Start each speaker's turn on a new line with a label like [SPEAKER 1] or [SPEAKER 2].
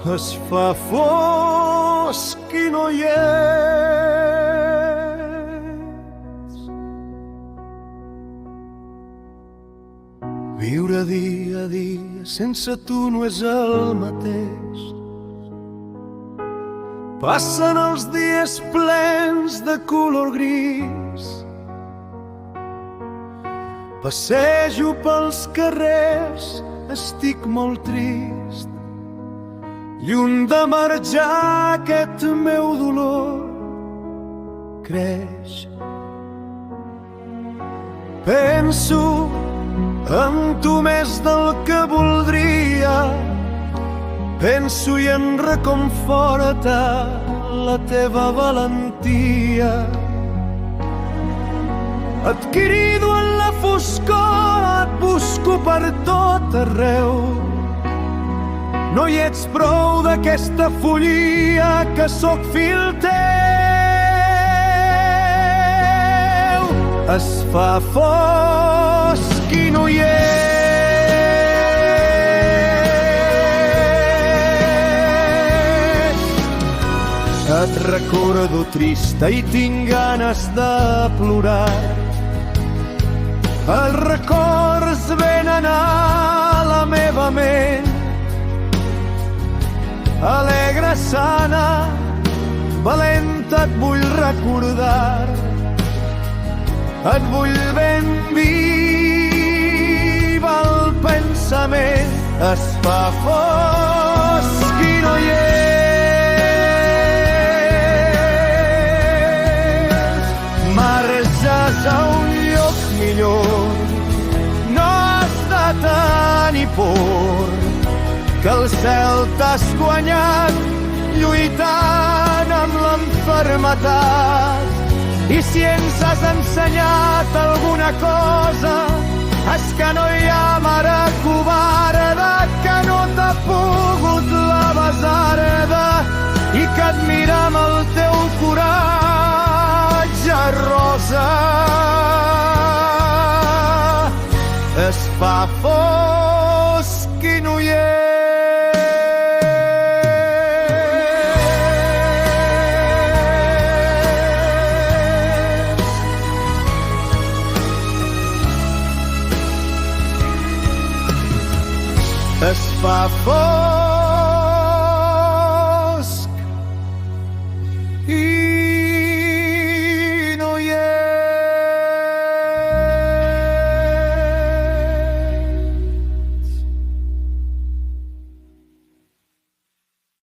[SPEAKER 1] Es fa fosc i no hi ets. Viure dia a dia sense tu no és el mateix. Passen els dies plens de color gris. Passejo pels carrers, estic molt trist. Lluny de marjar aquest meu dolor creix. Penso en tu més del que voldria. Penso i em reconforta la teva valentia. Et crido en la foscor, et busco per tot arreu. No hi ets prou d'aquesta follia que sóc fill teu. Es fa fosc i no hi ets. Et recordo trista i tinc ganes de plorar. Els records venen a la meva ment. Alegre, sana, valenta, et vull recordar. Et vull ben viva el pensament. Es fa fosc i no hi ets. Marxes a un lloc millor. No has de tenir por, que el cel t'has guanyat lluitant amb l'enfermetat. I si ens has ensenyat alguna cosa és que no hi ha mare covarda que no t'ha pogut la besarda i que admirem el teu coratge, Rosa. Es fa fosc i no hi es fa fosc.